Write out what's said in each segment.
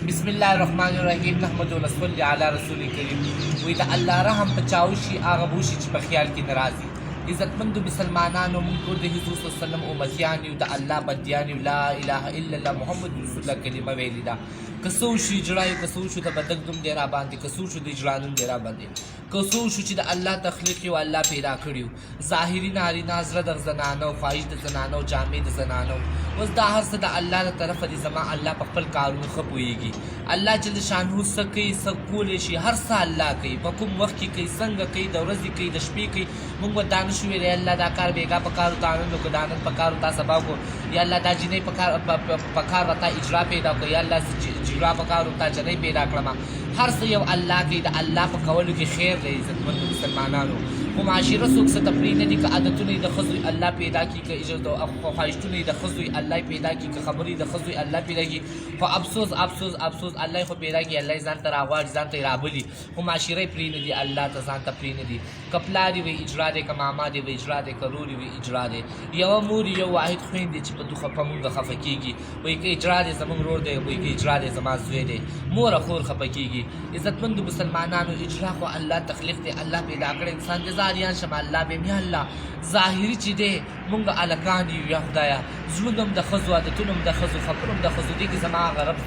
بسم الله الرحمن الرحیم نحمد و نصلی علی رسول کریم. وی د الله رحم په چاو شي هغه بوشي چې په خیال کې ناراضي. عزتمندو مسلمانانو موږ ټول د حضور صلی الله علیه وسلم امتیان یو، د الله بندیان یو. لا اله الا الله محمد رسول الله کلمه ویلې ده. که څه وشي اجرا یې، که څه وشو د بدک نوم دی را باندې، که څه وشو د اجرا نوم دی را باندې، که څه وشو چې د الله تخلیق یو الله پیدا کړي و، ظاهري نارینه، زړه د زنانو، خواهش د زنانو، جامې د زنانو. اوس دا هر څه د الله له طرفه دي. زما الله په خپل کارونو ښه پوهېږي. الله جل شانهو څه کوي، څه کولی شي، هر څه الله کوي. په کوم وخت کې کوي، څنګه کوي، د ورځې کوي، د شپې کوي. موږ به دا نشو ویلی الله دا کار بېګا په کار تا نن وکړو، دا نن په کار تا سبا وکړو، یا الله دا جنۍ په کار به تا اجرا پیدا کړو، یا الله اجرا په کار تا جنۍ پیدا کړمه. هر څه یو الله کوي. د الله په کولو کې خیر دی. عزتمندو مسلمانانو، خو معاشره څوک څه تفریح نه دي. که عادتونه یې د ښځو الله پیدا کړي، که خواهشتونه یې د ښځو الله پیدا کړي، که خبرې د ښځو الله پیدا کړي. خو افسوس افسوس افسوس، الله یې خو پیدا کړي، الله یې ځان ته راغواړي، ځان ته یې رابلي، خو معاشره یې پرې نه دي، الله ته ځان ته پرې نه دي. که پلار یې وایي اجرا دی، که ماما دی وایي اجرا دی، که رور یې وایي اجرا دی. یوه مور یو واحد خویندې چې په مونږ خفه کېږي، وایي که اجرا دی زموږ رور دی، وایي که اجرا دی زما زوی دی. موره خور خفه کېږي. عزتمندو مسلمانانو، اجرا خو الله تخلیق دی، الله پیدا کړی انسان دی. زاریان شم الله بیم یا الله ظاهري چې دی مونږ هلکان یو یا خدایه، زړونه هم د ښځو، عادتونه هم د ښځو، خبرو هم د ښځو. دې کې زما هغه رب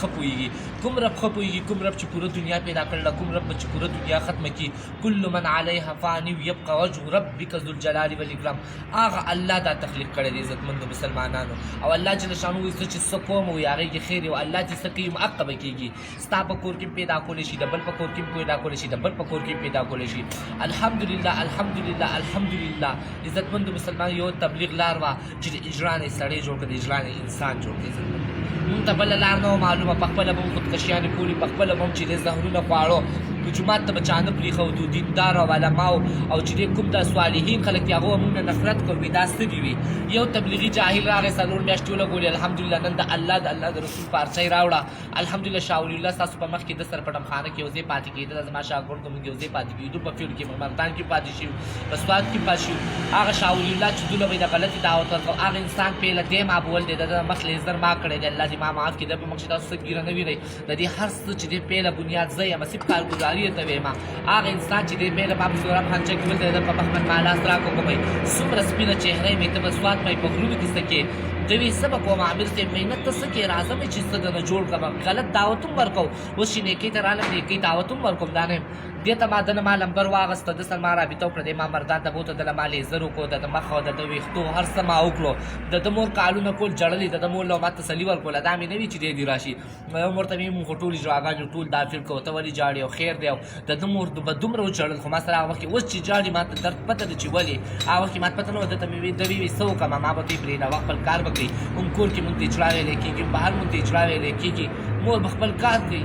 ښه پوهېږي. کوم رب ښه پوهېږي؟ کوم رب چې پوره دنیا پیدا کړله، کوم رب چې پوره دنیا ختمه کړي. کل من علیها فانی یبقى وجه ربک ذو الجلال والاکرام. هغه الله دا تخلیق کړی دی. عزتمندو مسلمانانو، او الله جل شانهو وایي زه چې څه کوم وایي هغې کې خیر او الله چې څه کوي حقه به کېږي. ستا په کور کې پیدا کولی شي، د بل په کور کې پیدا کولی شي، د بل په کور کې پیدا کولی شي. الحمدلله الحمدلله الحمدلله. عزتمندو مسلمان، یو تبلیغ لار وه چې د اجرا نه سړی جوړ کړه، د اجرا نه انسان جوړ کړه. مونږ ته بله لار نه وه معلومه. په خپله به مو خودکشیانې کولي، په خپله به هم چې دی زهرونه خواړو، جومات ته به چا نه پرېښودو. دیندار او علماو او چې دی کوم د صالحین خلک دي هغو مونږ نه نفرت کړو. دا څه دي وي؟ یو تبلیغي جاهل راغی، څلور میاشتې ولګولې. الحمدلله نن د الله د رسول پارچۍ راوړه. الحمدلله شاه ولی الله ستاسو په مخ کې د سر په ډمخانه کې یو ځای پاتې کېدل. زما شاګردو موږ یو ځای پاتې کېدو، په فیلډ کې مردان کې پاتې شو، په سوات کې پاتې شو. هغه شاه ولی الله چې دوله به یې د غلطې دعوت ورکړو، هغه انسان پهله دی مابول دی، د مخ لیزر ما کړی دی. الله دې ما معاف کړي. د په مخ چې تاسو څه ګیره نه وینئ، د دې هر څه چې دی پهله بنیاد زه یم، صرف کارګزاري یې ته ویم. هغه انسان چې دی پهله ما په سوراب خانچه کې ولته د په مخ مې ما لاس راکړو، کومئ څومره سپینه چهره مې ته به سوات مې په غرونو کې څه کې دوی څه به کوم عامر ته محنت ته څه کې راځم چې څه درنه جوړ کړم. غلط دعوت هم ورکوم، اوس چې نیکۍ ته رالم نیکۍ دعوت هم ورکوم. دا نه دې ته ما دنه ما لمبر واغسته، د سره ما رابطه وکړه، دی ما مردان ته بوته، دله ما لیزر وکړو، د مخ او د ویښتو هر څه ما وکړو. د مور کالونه کول جړلې، د مور له ما تسلي ورکوله. دا مې نه وي چې دی راشي مور ته مې مونږ خو ټولې ژړاګانې ټول دا فیل کوو، ته ولې جاړې او خیر دی. او د مور به دومره وجړل، خو ما سره هغه وخت کې اوس چې جاړي ما ته درد پته ده چې ولې. هغه وخت کې ما ته پته نه وه. ده ته مې ویل ده وی څه وکړم، ما به ته یې پرېږده، خپل کار به کوي. هم کور کې مونږ ته اجرا ویلی کېږي، بهر مونږ ته اجرا ویلی کېږي. مور به خپل کار کوي.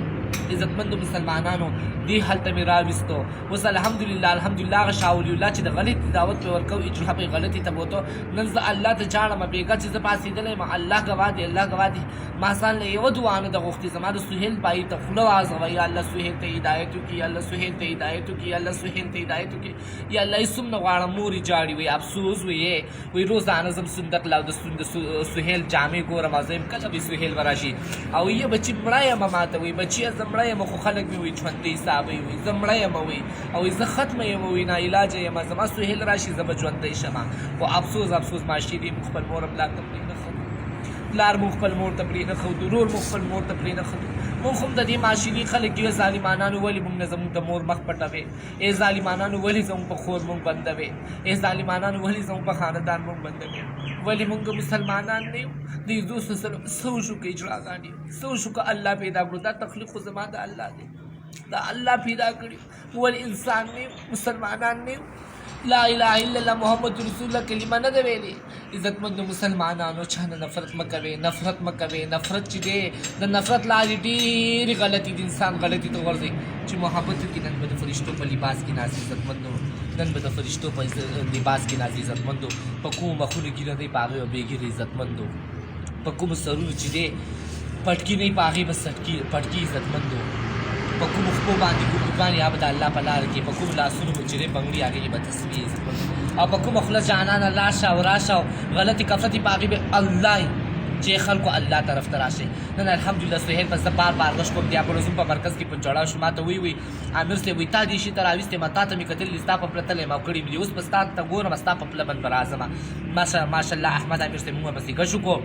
عزتمندو مسلمانانو، دې هلته مې راویستو. اوس الحمدلله الحمدلله هغه شاه ولی الله چې د غلطې دعوت پې ورکوو، اجرا پې غلطې ته بوتو. نن زه الله ته جاړم بېګا چې زه پاڅېدلی یم. الله ګواه دی، الله ګواه دی. ما ځان له یوه دعا نه ده غوښتې. زما د سهیل بایي ته خوله وازغوه، یا الله سهیل ته هدایت وکړي، یا الله سهیل ته هدایت وکړي، یا الله سهیل ته هدایت وکړي. یا الله یې څومره غواړم. مور یې جاړي، وایي افسوس، وایي روزانه ځم صندوق له د سهیل جامې ګورم، او زه یم کله به سهیل به راشي. او یه بچي مړه یم ما ته وایي بچیه زه مړه یم، خو خلک مې وایي ژوندی صاحبوي، وایي زه مړه یم، وایي او زه ختمه یم، وایي ناعلاجه یم، زما سهیل راشي زه به ژوندی شم. خو افسوس افسوس معاشرې دې موږ خپل مور پلار ته پرېنښودو، پلار مو خپل مور ته پرېنښودو، ورور مو خپل مور ته پرېنښودو. مونږ هم د دې معاشرې خلک یو ظالمانانو ولې مونږ نه زموږ د مور مخ پټوې؟ ای ظالمانانو ولې زموږ په خور مونږ بندوې؟ ای ظالمانانو ولې زموږ په خاندان مونږ بندوې؟ ولې مونږ مسلمانان نه یو؟ د حضور صلی الله علیه وسلم څه وشو که اجراګانې، څه وشو که الله پیدا کړو؟ دا تخلیق خو زما د الله دی، دا الله پیدا کړي. ولې انسان نه یو، مسلمانان نه یو؟ لا اله الا الله محمد رسول الله کلمه نه ده ویلې. عزتمندو مسلمانانو، چا نه نفرت مه کوئ، نفرت مه کوئ. نفرت چې دی د نفرت لارې ډېرې غلطي د انسان غلطي ته ورځي. چې محبت وکړي، نن به د فرشتو په لباس کې ناست عزتمندو، نن به د فرشتو په لباس کې ناست عزتمندو. په کومو مخونو ګیره دی په هغې به بېګیرې عزتمندو، په کومو سرونو چې دی پټکي نه وي په هغې به پټکي عزتمندو، په کومو خپو باندې ګوګوګانې هغه به د الله په لاره کې، په کومو لاسونو به چې دی بنګړي هغې کې به تسبیح عزتمندو، او په کومه خوله جانانه لاشه او راشه او غلطې کفرتې په هغې به الله چې خلکو الله طرف ته راشي. نن الحمدلله سهیل په زه بار غش کوم بیا په روزم په مرکز کې په جوړاو شو ماته وی عامر صاحب وایي تا دې شي ته راویستې ما تا ته مې کتلې ستا په پله تللی ما کړي مې دي اوس به ستا ته ګورم ستا په پله باندې به راځمه ماشاءالله احمد عامر صاحب موږ پسې ګشو کو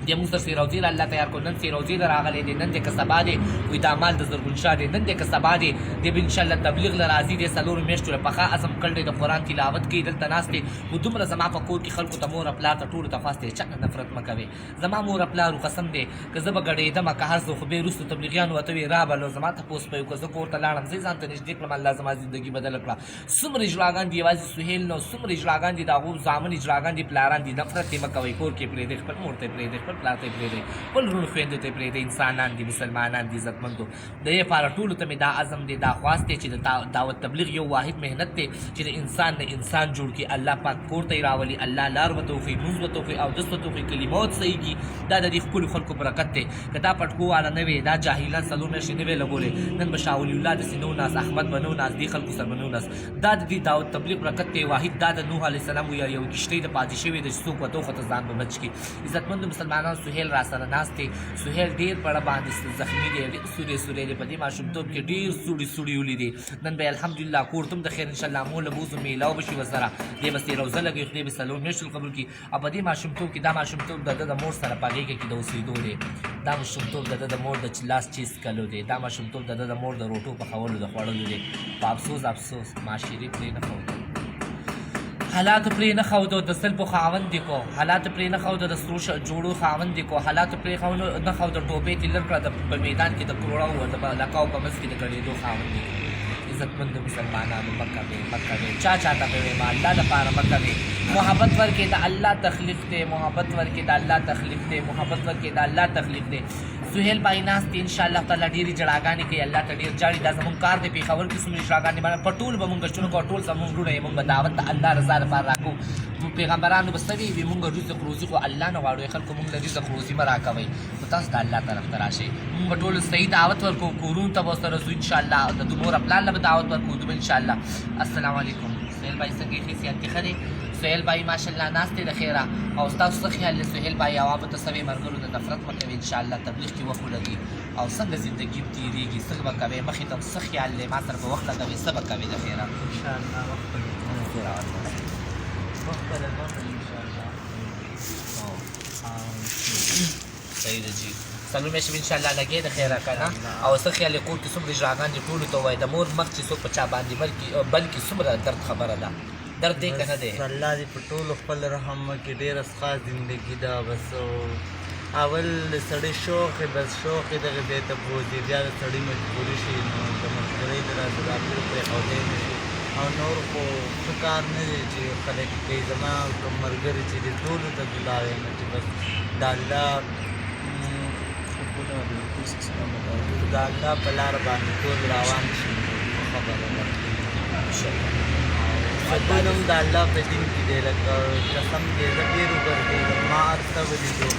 د موږ سره سیروزي الله تیار کړو. نن سیروزي راغلی دی نن دی که سبا دی وایي دا مال د زرغون شاه دی نن دی که سبا دی دی به انشاءالله تبلیغ له راځي دی 4 میاشتو له پخه عزم کړی دی د قرآن تلاوت کوي دلته ناست دی خو دومره زما په کور کې خلکو ته مور پلار ته ټولو ته خواست دی چا نه نفرت مه کوې زما مور پلارو قسم دی که زه به ګډېدمه که هر څه خو بیا وروستو تبلیغیانو ورته وایي رابلو زما تپوس به یو که زه کور ته لاړم زه ځان ته نږدې کړم الله زما زندګي بدله کړه. څومره اجراګان دي یوازې سهیل نه څومره اجراګان دي د هغو زامن اجراګان دي پلاران دي نفرت یې مه کوئ کور کې پرېږدئ خپل مور ته یې پرېږدئ خپل پلار ته یې پرېږدئ خپل ورونو خویندو ته یې پرېږدئ انسانان دي مسلمانان دي عزتمندو د دې لپاره ټولو ته مې دا عزم دی دا خواست دی چې د دعوت تبلیغ یو واحد محنت دی چې د انسان نه انسان جوړ کړي الله پاک کور ته یې راولي الله لار ورته وښیي لمونځ ورته وښیي اودس ورته وښیي کلمه ورته صحیح کړي دا د دې ښکلو خلکو برکت دی که دا پټکو والا نه وې دا جاهلان 4 میاشتې نه وې لګولې نن به شاه ولی الله داسې نه و ناست احمد به نه و ناست دې خلکو سره به نه و ناست دا د دې دعوت تبلیغ برکت دی واحد دا د نوح علیه السلام ویل یو کښتۍ د پاتې شوې ده چې څوک ورته وخته ځان به بچ کړي. عزتمندو مسلمانانو سهیل را سره ناست دی سهیل ډېر پړه باندې زخمي دی ډېر سوری دی په دې ماشومتوب کې ډېر سوړي ولیدې نن به الحمدلله کور ته هم د خیر انشاءالله موله بوځو میلاو به شي ورسره دی به روزه لګوي خدای به 4 میاشتو قبول کړي او په دې ماشومتوب کې دا ماشومتوب د ده د مور سره په غېږه کې د اوسېدو دی دا ماشومتوب د ده د مور د لاس چیز کلو دی دا ماشومتوب د ده د مور د روټو پخولو د خوړلو دی په افسوس معاشرې پرې نه ښودو حالاتو پرې نه ښودو د سلبو خاوند دې کو حالاتو پرې نه ښودو د سرو جوړو خاوند دې کو حالاتو پرې نه ښودو ټوپې دې لر کړه په میدان کې د کروړو د لکاو په منځ کې د ګډېدو خاوند دې کو. عزتمندو مسلمانانو مه کوې چا ته به ویمه الله دپاره مه کوې محبت ورکې د الله تخلیق دی محبت ورکې د الله تخلیق دی محبت ورکې د الله تخلیق دی. سهیل بھائی ناست دی انشاءالله تعالی ډېرې جړاګانې کوي الله ته ډېر جاړي دا زموږ کار دی پېښور کې څومره جړاګانې باندې په ټول به مونږ شنو کوو ټول زموږ وروڼه یې مونږ به دعوت د الله رضا لپاره راکوو پیغمبرانو به څه وي مونږ رزق روزي خو الله نه غواړو خلکو مونږ له رزق روزي مه راکوئ خو تاسو د الله طرف ته راشئ مونږ به ټول صحیح دعوت ورکوو کورونو ته به ورسره ځو انشاءالله د مور پلار له به دعوت ورکوو دوی انشاءالله. السلام علیکم سهیل بھائی څنګه یې ښې صحت کې ښه دی سهیل بھائی ماشاءالله ناست دی د خیره او ستاسو څه خیال دی سهیل بھائی عوامو ته څه وایي ملګرو د نفرت مه کوئ انشاءالله تبلیغ کې وخت ولګي او څنګه زندګي تېرېږي څه به کوئ مخې ته څه خیال دی ما سره به وخت لګوئ څه به کوئ د خیره انشاءالله صحیح ده جي 4 میاشتې به انشاءالله لګې د خیره که نه او څه خیال یې کور کې څومره اجراګان دي ټولو ته ووایي د مور مخ چې څوک په چا باندې بلکې څومره درد خبره ده درد دی که نه دی الله دې په ټولو خپل رحم وکړي ډېره ښه زندګي ده بس اول د سړي شوق یې بس شوق یې دغه ځای ته بوځي بیا د سړي مجبوري شي نو د مجبورۍ د راسه دا ټول پرېښودی نه شي او نور خو ښه کار نه دی چې خلک کوي زما کوم ملګري چې دي ټولو ته ګلا وایم چې بس د الله په لاره باندې ټول روان شي خبره ده سکون هم د الله په دین کې دی لکه قسم دی زه ډېر وګرځېدم ما هر څه ولیدو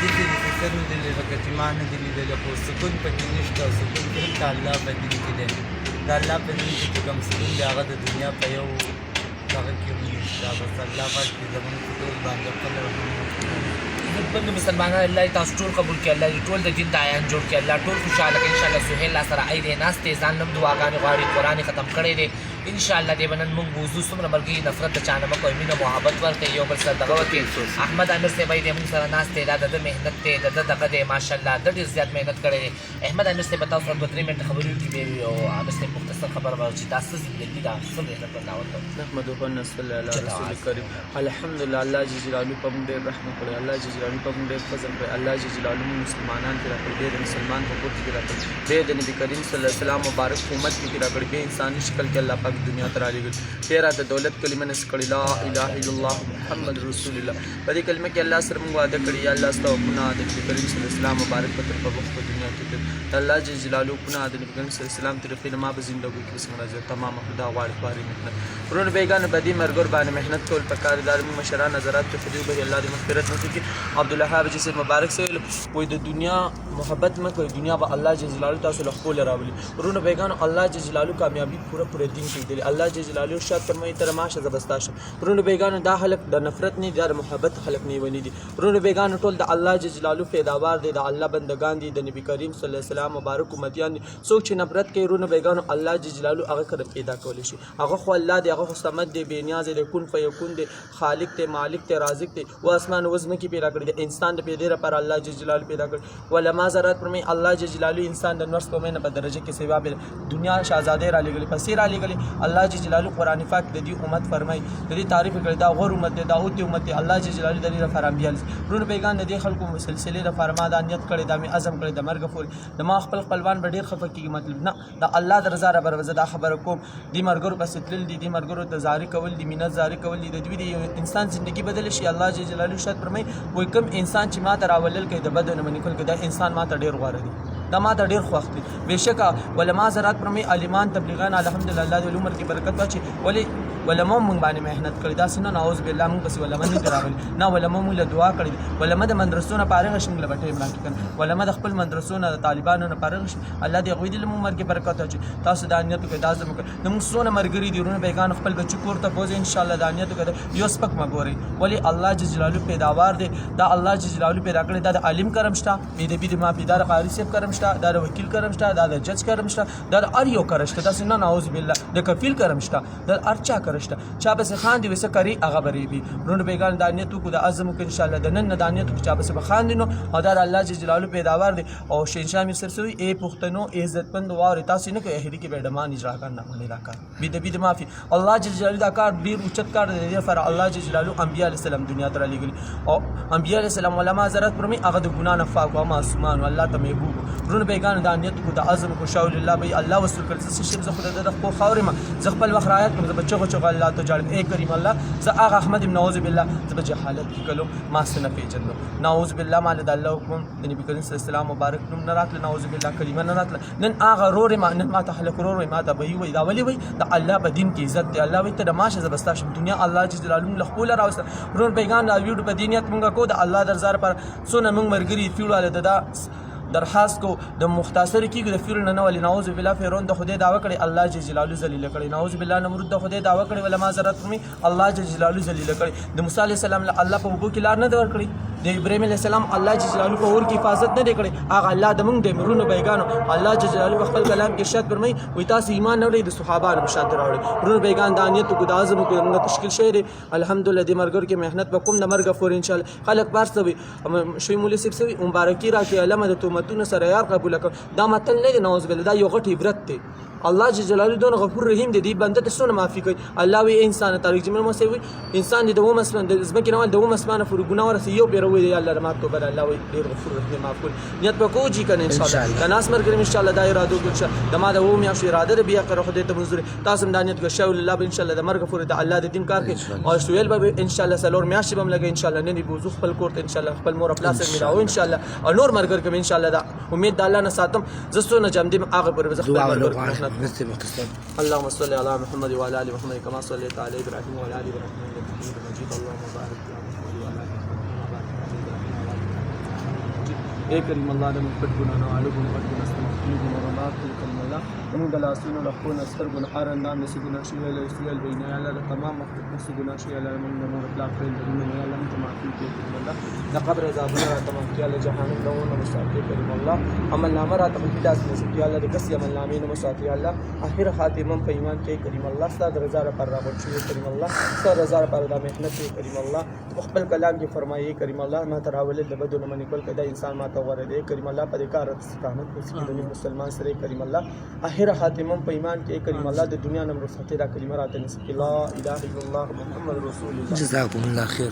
داسې څه نه دي لکه چې ما نه دي لیدلي خو سکون پکې نشته او سکون صرف د الله په دین کې دی د الله په دین کې چې کوم سکون دی هغه د دنیا په یو دغه کې هم نشته بس الله پاک چې زموږ په ټول باندې خپل رحم عزتمندو مسلمانان الله تاسو ټول قبول کړي الله ټول د دین دایان جوړ کړي الله ټول خوشحاله کړي انشاءالله سهیل لا سره ای دی ناست دی ځان هم دعاګانې غواړي قرآن یې ختم کړی دی انشاءالله دې به نن موږ وضو څومره ملګري نفرت د چا نه مه کوئ مینه محبت ورکړئ یو بل سره دغه وکړئ احمد عامر صاحب دی موږ سره ناست دی دا د ده محنت دی د ده دغه دی ماشاءالله د ډېر زیات محنت کړی دی احمد عامر صاحب به تاسو سره 2-3 منټه خبرې وکړي او عامر صاحب مختصر خبره به چې دا څه زندګي ده څه محنت ورته وکړو نحمده ونصلي علی رسول کریم الحمدلله الله جل جلاله په موږ ډېر رحم کړی الله جل جلاله په موږ ډېر فضل کړی الله جل جلاله موږ مسلمانان کې راکړي ډېر مسلمان په کور کې راکړي ډېر د نبی کریم صلی الله علیه وسلم مبارک امت کې راکړي به انساني شکل کې الله پاک دنیا ته رالیږي تیرا د دولت کلمه نس کړي لا اله الا الله محمد رسول الله په دې کلمه کې الله سره موږ وعده کړی یا الله ستاسو ګناه د نبی کریم صلی الله علیه وسلم مبارک په تر په وخت دنیا کې الله جل جلاله ګناه د نبی کریم صلی الله علیه وسلم طریقې ما به زندګي کې څنګه راځي تمام خدا غواړي پاري محنت ورونه بیگانه بدی مرګور باندې محنت کول پکار دار مشران نظرات ته فدیو به الله دې مغفرت نصیب کړي عبدالوهاب جیسے مبارک سے کوئی د دنیا محبت میں کوئی دنیا با اللہ جل جلالہ تاسو له خپل راولي ورونه بیگانه الله جل جلاله کامیابی پورا دین کې لیدلی. الله جل جلاله ارشاد فرمایي ته ماشه زه به ستا شم. ورونو بیګانو دا خلک د نفرت نه دي، د محبت خلک نیوني دي. ورونو بیګانو ټول د الله جل جلاله پیداوار دي، د الله بندگان دي، د نبی کریم صلی الله علیه وسلم مبارک امتیان دي. څوک چې نفرت کوي ورونو بیګانو الله جل جلاله هغه کړه پیدا کولی شي. هغه خو الله دی، هغه خو صمد دی، بې نیاز دی، کن فیکون دی، خالق دی، مالک دی، رازق دی. و اسمان و زمکې پیدا کړی دی. انسان د پیدا لپاره الله جل جلاله پیدا کړ. علما حضرات فرمایي الله جل جلاله انسان د نفس په مینه په درجه کې سیوا به دنیا شاهزاده را لګلی پسې را لګلی. الله جل جلاله قرآن پاک د دې امت فرمایي د دې تعریف کړی دا غور امت دی، دا اوتی امت دی. الله جل جلاله د دې لپاره انبیا ورونو بیګان د دې خلکو سلسله لپاره ما دا نیت کړی، دا مې عزم کړی د مرګ پورې د ما خپل خپلوان به ډېر خفه کېږي. مطلب نه د الله د رضا را بروزه دا خبره کوم. دې مرګرو پسې تلل دي، دې مرګرو ته زاري کول دي، مینت زاري کول دي، د دوی د انسان ژوندګي بدل شي. الله جل جلاله شاد فرمایي وایي کوم انسان چې ما ته راولل کوي د بدو نه منې کول کوي دا انسان ما ته ډېر غوره دی، دا ما ته ډېر خوښ دی. بېشکه علما حضرات فرمایي عالمان تبلیغان الحمدلله الله دې عمر کې برکت واچي. ولې علما موږ باندې محنت کړې، داسې نه نعوذ بالله موږ پسې علما نه دي راغلي، نه علما موږ له دعا کړې دي. علما د مدرسو نه فارغ شي موږ له به ټیم راکړي کنه، علما د خپل مدرسو نه د طالبانو نه فارغ شي. الله دې هغوی دې له موږ عمر کې برکت واچي. تاسو دا نیت وکړئ، دا زموږ د موږ څونه ملګري دي ورونه بیګان خپل بچي کور ته بوځئ انشاءالله. دا نیت وکړئ یو سپک مه ګورئ. ولې الله جل جلاله پیداوار دی، دا الله جل جلاله پیدا کړی، دا د عالم کرم شته، بې د معافي، دا د قاري صاحب کرم شته، دا د وکیل کرم شته، دا د جج کرم شته، دا د هر یو کرم شته. داسې نه نعوذ بالله د کفیل کرم شته، د هر چا کرم شته. چا پسې خاندي ویسه کوي هغه به ریبي. ورونو بیګان دا نیت وکړو، د عزم وکړو انشاءالله د نن نه دا نیت وکړو چا پسې به خاندي نو او دا د الله جل جلاله پیداوار دی. او شهنشاه میر صاحب سوي ای پښتنو عزتمند واورئ تاسې نه کوئ اخري کې به ډمان اجرا کار نه منې دا کار بې د معافي. الله جل جلاله دا کار ډېر اوچت کار دی. د دې لپاره الله جل جلاله انبیا علیه السلام دنیا ته رالیږلي او انبیا علیه السلام علما حضرات فرمایي هغه د ګناه نه پاک او معصومان او الله ته محبوب. ورونو بیګانو دا نیت وکړو، د عزم وکړو شاول الله به الله وصول کړي. زه څه شم زه خو د خپل خاورې ما زه خپل وخت رعایت کړم، زه به چغو الله ته جاړم ای کریم الله زه هغه احمد ابن نعوذ بالله زه به جهالت کې کلم ما څه نه پېژندم. نعوذ بالله ما له د الله حکم د نبي کریم صلی الله علیه وسلم مبارک نوم نه راتله، نعوذ بالله کلمه نه راتله. نن هغه رور ما نن ما ته خلک رور وایي، ما ته به وایي دا ولې وایي د الله په دین کې عزت دی. الله وایي ته د ماشه زه به ستا شم دنیا الله جل جلاله له خپله راوسته. ورور بیګان دا ویډیو په دې نیت مونږ کوو د الله د رضا لپاره. څونه مونږ ملګري فیوډاله دا درخواست کو د مختصر کیږي د فیرون نه ولې نعوذ بالله فرعون د خدای دعوه کړي الله جل جلاله ذلیل کړي، نعوذ بالله نمرود د خدای دعوه کړي علما حضرات فرمي الله جل جلاله ذلیل کړي. د موسی علیه السلام الله په اوبو کې لار نه ور کړی، د ابراهیم علیه السلام الله جل جلاله په اور کې حفاظت نه دی کړی. هغه الله د موږ د مرونو بیګانو الله جل جلاله په خپل کلام کې ارشاد فرمایي وایي تاسو ایمان نه وړئ د صحابانو په شان راوړئ. مرونو بیګان د انیت کو د اعظم کو موږ تشکیل شوی دی الحمدلله. د مرګ کې مهنت وکوم د مرګ فور ان شاء الله خلک بارسوي شوی مولوی سیب مبارکي راکړي علامه د تومتونو سره یار قبول کړ. دا متن نه دی نعوذ بالله، دا یو غټ عبرت دی. الله جل جلاله دون غفور رحیم دی، دی بنده ته څونه معافي کوي. الله وی انسان طریق جمل مو سوي انسان دی دوم اسمان د زمکه نوال دوم اسمان فور ګناه ورسې یو پیروي دی الله رحمت تو بر الله وی ډیر غفور رحیم معاف کوي. نیت په کوجی کنه ان شاء الله تناس مرګ ان شاء الله دا اراده کوي د ما د و میا شي اراده بیا کړو خدای ته منظور تاسو د نیت کو شاول الله ان شاء الله د مرګ فور د الله د دین کار کوي او شویل به ان شاء الله سلور میا شي بم لګي ان شاء الله نه دی بوزو خپل کوټ ان شاء الله خپل مور خلاص میراو ان شاء الله او نور مرګ کوي ان شاء الله دا امید د الله نه ساتم زسو نه جام دې هغه پر زخم مرګ. اللهم صل على محمد وعلى ال محمد كما صليت على ابراهيم وعلى ال ابراهيم انك حميد مجيد. اللهم بارك على محمد وعلى ال محمد. اے کریم اللہ نے مغفر گناہوں والوں کو مغفر گناہ استغفر ورمات کریم اللہ ومن دلاسون لخون استر گناہ رندام نس گناہ شی له سوال بین اللہ تمام وقت نس گناہ شی اللہ من نور اطلاق فعل من اللہ انت معفو کریم اللہ دا قبر عذاب تمام کیا له جہان دون مستعد کریم اللہ عمل نامہ تقدید اس میں کیا له کسی عمل نامے نو مستعد اللہ اخر خاتمہ په ایمان کې کریم الله ستاسو رضا پر راغون شي کریم الله ستاسو رضا پر د محنت کریم الله خپل کلام کې فرمایي کریم الله ما تراول د بدون من کول کدا انسان ما ته ور دي کریم الله په کار استقامت وسیله د مسلمان سره کریم الله اخر خاتمه په ایمان کې کریم الله د دنیا نمبر فتح را کلمه راته نسب لا اله الا الله محمد رسول الله. جزاكم الله خير.